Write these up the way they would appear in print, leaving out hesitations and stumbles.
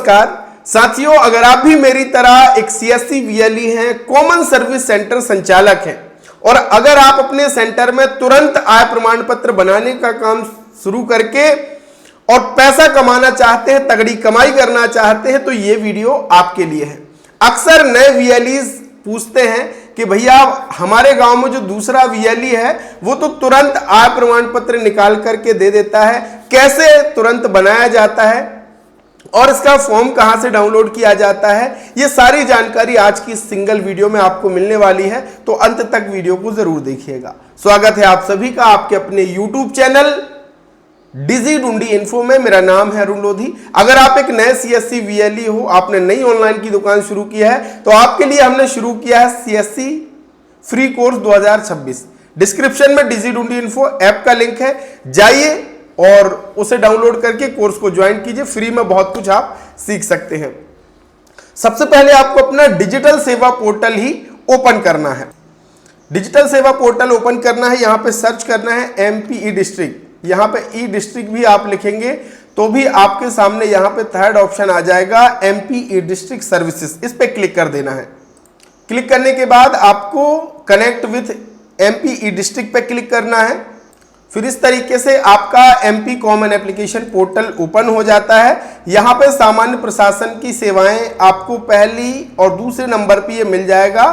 नमस्कार साथियों, अगर आप भी मेरी तरह एक सीएससी वीएलई हैं, कॉमन सर्विस सेंटर संचालक हैं और अगर आप अपने सेंटर में तुरंत आय प्रमाण पत्र बनाने का काम शुरू करके और पैसा कमाना चाहते हैं, तगड़ी कमाई करना चाहते हैं, तो ये वीडियो आपके लिए है। अक्सर नए वीएलईज पूछते हैं कि भैया हमारे गांव में जो दूसरा वीएलई है वो तो तुरंत आय प्रमाण पत्र निकाल करके दे देता है, कैसे तुरंत बनाया जाता है और इसका फॉर्म कहां से डाउनलोड किया जाता है, ये सारी जानकारी आज की सिंगल वीडियो में आपको मिलने वाली है, तो अंत तक वीडियो को जरूर देखिएगा। स्वागत है आप सभी का आपके अपने YouTube चैनल डिजी इन्फो में। मेरा नाम है अरुण लोधी। अगर आप एक नए सीएससी वीएलई हो, आपने नई ऑनलाइन की दुकान शुरू की है, तो आपके लिए हमने शुरू किया है सीएससी फ्री कोर्स 2026। डिस्क्रिप्शन में डिजी इन्फो ऐप का लिंक है, जाइए और उसे डाउनलोड करके कोर्स को ज्वाइन कीजिए। फ्री में बहुत कुछ आप सीख सकते हैं। सबसे पहले आपको अपना डिजिटल सेवा पोर्टल ही ओपन करना है। डिजिटल सेवा पोर्टल ओपन करना है, यहां पे सर्च करना है एमपी ई डिस्ट्रिक्ट। यहां पे ई डिस्ट्रिक्ट भी आप लिखेंगे तो भी आपके सामने यहां पे थर्ड ऑप्शन आ जाएगा एमपी ई डिस्ट्रिक्ट सर्विसेज। इस पे क्लिक कर देना है। क्लिक करने के बाद आपको connect with MP E district पे क्लिक करना है। फिर इस तरीके से आपका MP common application portal open हो जाता है। यहां पे सामान्य प्रशासन की सेवाएं आपको पहली और दूसरे नंबर पे ये मिल जाएगा,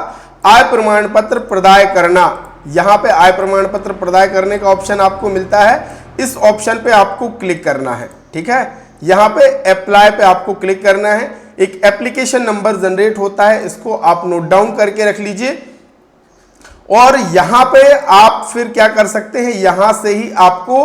आय प्रमाण पत्र प्रदाय करना। यहां पे आय प्रमाण पत्र प्रदाय करने का ऑप्शन आपको मिलता है, इस ऑप्शन पे आपको क्लिक करना है। ठीक है, यहां पे अप्लाई पे आपको क्लिक करना है। एक एप्लीकेशन नंबर जनरेट होता है, इसको आप नोट डाउन करके रख लीजिए और यहां पे आप फिर क्या कर सकते हैं, यहां से ही आपको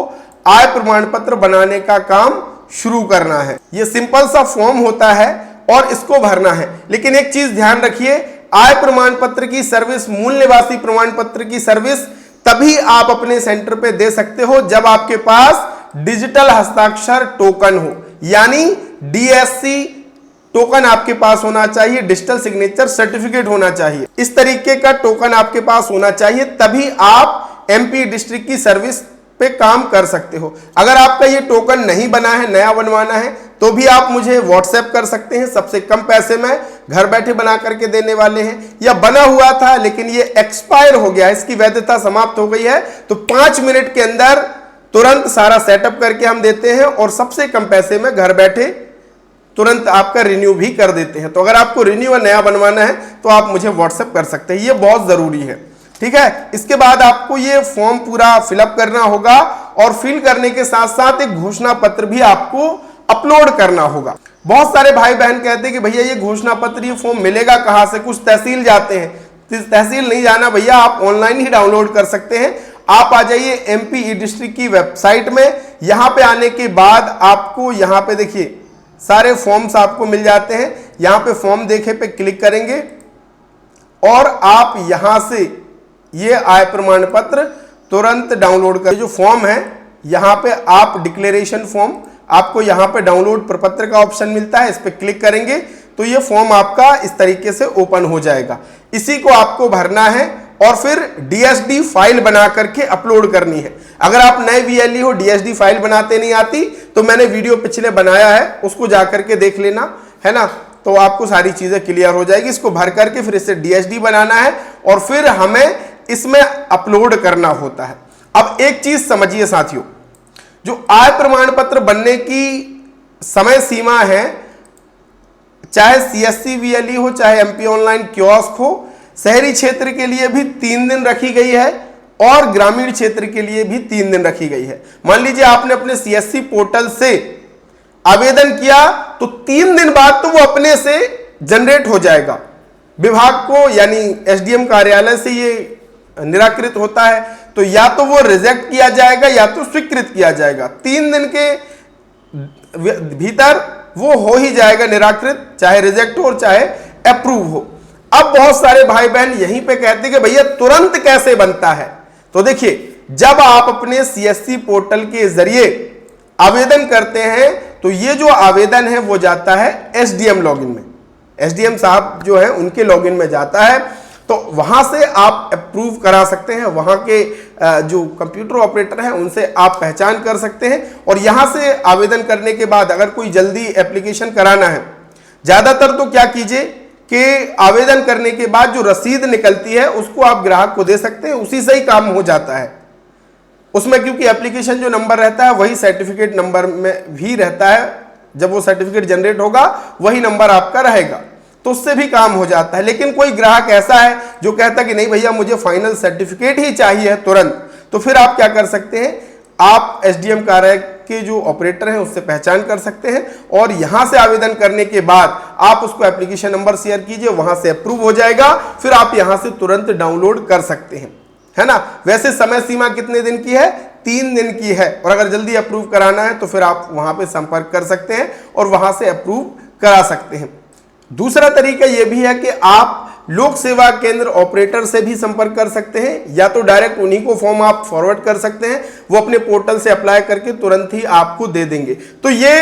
आय प्रमाण पत्र बनाने का काम शुरू करना है। ये सिंपल सा फॉर्म होता है और इसको भरना है। लेकिन एक चीज ध्यान रखिए, आय प्रमाण पत्र की सर्विस, मूल निवासी प्रमाण पत्र की सर्विस तभी आप अपने सेंटर पे दे सकते हो जब आपके पास डिजिटल हस्ताक्षर टोकन हो, यानी डीएससी टोकन आपके पास होना चाहिए, डिजिटल सिग्नेचर सर्टिफिकेट होना चाहिए। इस तरीके का टोकन आपके पास होना चाहिए, तभी आप एमपी डिस्ट्रिक्ट की सर्विस पे काम कर सकते हो। अगर आपका ये टोकन नहीं बना है, नया बनवाना है, तो भी आप मुझे व्हाट्सएप कर सकते हैं। सबसे कम पैसे में घर बैठे बना करके देने वाले हैं। या बना हुआ था लेकिन ये एक्सपायर हो गया, इसकी वैधता समाप्त हो गई है, तो 5 मिनट के अंदर तुरंत सारा सेटअप करके हम देते हैं और सबसे कम पैसे में घर बैठे तुरंत आपका रिन्यू भी कर देते हैं। तो अगर आपको रिन्यू और नया बनवाना है तो आप मुझे व्हाट्सएप कर सकते हैं, ये बहुत जरूरी है। ठीक है, इसके बाद आपको ये फॉर्म पूरा फिलअप करना होगा और फिल करने के साथ साथ एक घोषणा पत्र भी आपको अपलोड करना होगा। बहुत सारे भाई बहन कहते हैं कि भैया ये घोषणा पत्र, ये फॉर्म मिलेगा कहां से, कुछ तहसील जाते हैं। तहसील नहीं जाना भैया, आप ऑनलाइन ही डाउनलोड कर सकते हैं। आप आ जाइए एमपी ई डिस्ट्रिक्ट की वेबसाइट में। यहां पे आने के बाद आपको यहां पे देखिए सारे फॉर्म्स आपको मिल जाते हैं। यहां पे फॉर्म देखे पे क्लिक करेंगे और आप यहां से ये आय प्रमाण पत्र तुरंत डाउनलोड कर, जो फॉर्म है यहां पे आप डिक्लेरेशन फॉर्म, आपको यहां पे डाउनलोड प्रपत्र का ऑप्शन मिलता है, इस पे क्लिक करेंगे तो ये फॉर्म आपका इस तरीके से ओपन हो जाएगा। इसी को आपको भरना है और फिर डीएसडी फाइल बना करके अपलोड करनी है। अगर आप नए वीएलई हो, डीएसडी फाइल बनाते नहीं आती, तो मैंने वीडियो पिछले बनाया है, उसको जाकर के देख लेना, है ना, तो आपको सारी चीजें क्लियर हो जाएगी। इसको भर करके फिर इसे डीएसडी बनाना है और फिर हमें इसमें अपलोड करना होता है। अब एक चीज समझिए साथियों, जो आय प्रमाण पत्र बनने की समय सीमा है, चाहे सीएससी वीएलई हो, चाहे एमपी ऑनलाइन कियोस्क हो, शहरी क्षेत्र के लिए भी 3 दिन रखी गई है और ग्रामीण क्षेत्र के लिए भी 3 दिन रखी गई है। मान लीजिए आपने अपने सीएससी पोर्टल से आवेदन किया तो 3 दिन बाद तो वो अपने से जनरेट हो जाएगा। विभाग को यानी एसडीएम कार्यालय से ये निराकृत होता है, तो या तो वो रिजेक्ट किया जाएगा या तो स्वीकृत किया जाएगा। 3 दिन के भीतर वो हो ही जाएगा निराकृत, चाहे रिजेक्ट हो और चाहे अप्रूव हो। अब बहुत सारे भाई बहन यहीं पे कहते हैं कि भैया तुरंत कैसे बनता है, तो देखिए जब आप अपने सीएससी पोर्टल के जरिए आवेदन करते हैं तो ये जो आवेदन है वो जाता है एसडीएम लॉगिन में। एसडीएम साहब जो है उनके लॉगिन में जाता है, तो वहां से आप अप्रूव करा सकते हैं। वहां के जो कंप्यूटर ऑपरेटर हैं उनसे आप पहचान कर सकते हैं और यहां से आवेदन करने के बाद अगर कोई जल्दी एप्लीकेशन कराना है ज्यादातर तो क्या कीजिए कि आवेदन करने के बाद जो रसीद निकलती है उसको आप ग्राहक को दे सकते हैं, उसी से ही काम हो जाता है। उसमें क्योंकि एप्लीकेशन जो नंबर रहता है वही सर्टिफिकेट नंबर में भी रहता है, जब वो सर्टिफिकेट जनरेट होगा वही नंबर आपका रहेगा, तो उससे भी काम हो जाता है। लेकिन कोई ग्राहक ऐसा है जो कहता है कि नहीं भैया मुझे फाइनल सर्टिफिकेट ही चाहिए है तुरंत, तो फिर आप क्या कर सकते हैं, आप एसडीएम कार्यालय के जो ऑपरेटर हैं उससे पहचान कर सकते हैं और यहां से आवेदन करने के बाद आप उसको एप्लीकेशन नंबर शेयर कीजिए, वहां से अप्रूव हो जाएगा, फिर आप यहां से तुरंत डाउनलोड कर सकते हैं, है ना। वैसे समय सीमा कितने दिन की है, 3 दिन की है, और अगर जल्दी अप्रूव कराना है तो फिर आप वहां पे संपर्क कर सकते हैं और वहां से अप्रूव करा सकते हैं। दूसरा तरीका यह भी है कि आप लोक सेवा केंद्र ऑपरेटर से भी संपर्क कर सकते हैं, या तो डायरेक्ट उन्हीं को फॉर्म आप फॉरवर्ड कर सकते हैं, वो अपने पोर्टल से अप्लाई करके तुरंत ही आपको दे देंगे। तो ये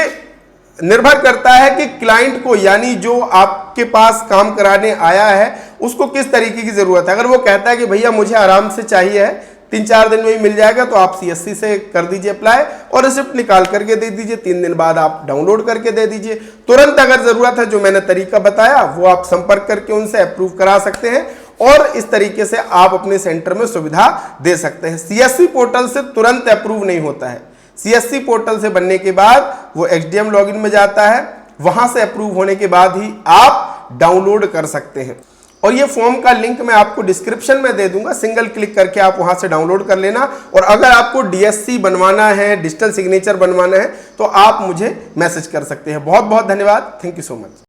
निर्भर करता है कि क्लाइंट को, यानी जो आपके पास काम कराने आया है, उसको किस तरीके की जरूरत है। अगर वो कहता है कि भैया मुझे आराम से चाहिए है, 3-4 दिन में ही मिल जाएगा, तो आप सीएससी से कर दीजिए अप्लाई और रिसिप्ट निकाल करके दे दीजिए, 3 दिन बाद आप डाउनलोड करके दे दीजिए। तुरंत अगर जरूरत है, जो मैंने तरीका बताया वो आप संपर्क करके उनसे अप्रूव करा सकते हैं और इस तरीके से आप अपने सेंटर में सुविधा दे सकते हैं। सीएससी पोर्टल से तुरंत अप्रूव नहीं होता है, सीएससी पोर्टल से बनने के बाद वो एसडीएम लॉगिन में जाता है, वहां से अप्रूव होने के बाद ही आप डाउनलोड कर सकते हैं। और ये फॉर्म का लिंक मैं आपको डिस्क्रिप्शन में दे दूंगा, सिंगल क्लिक करके आप वहां से डाउनलोड कर लेना। और अगर आपको डीएससी बनवाना है, डिजिटल सिग्नेचर बनवाना है, तो आप मुझे मैसेज कर सकते हैं। बहुत बहुत धन्यवाद, थैंक यू सो मच।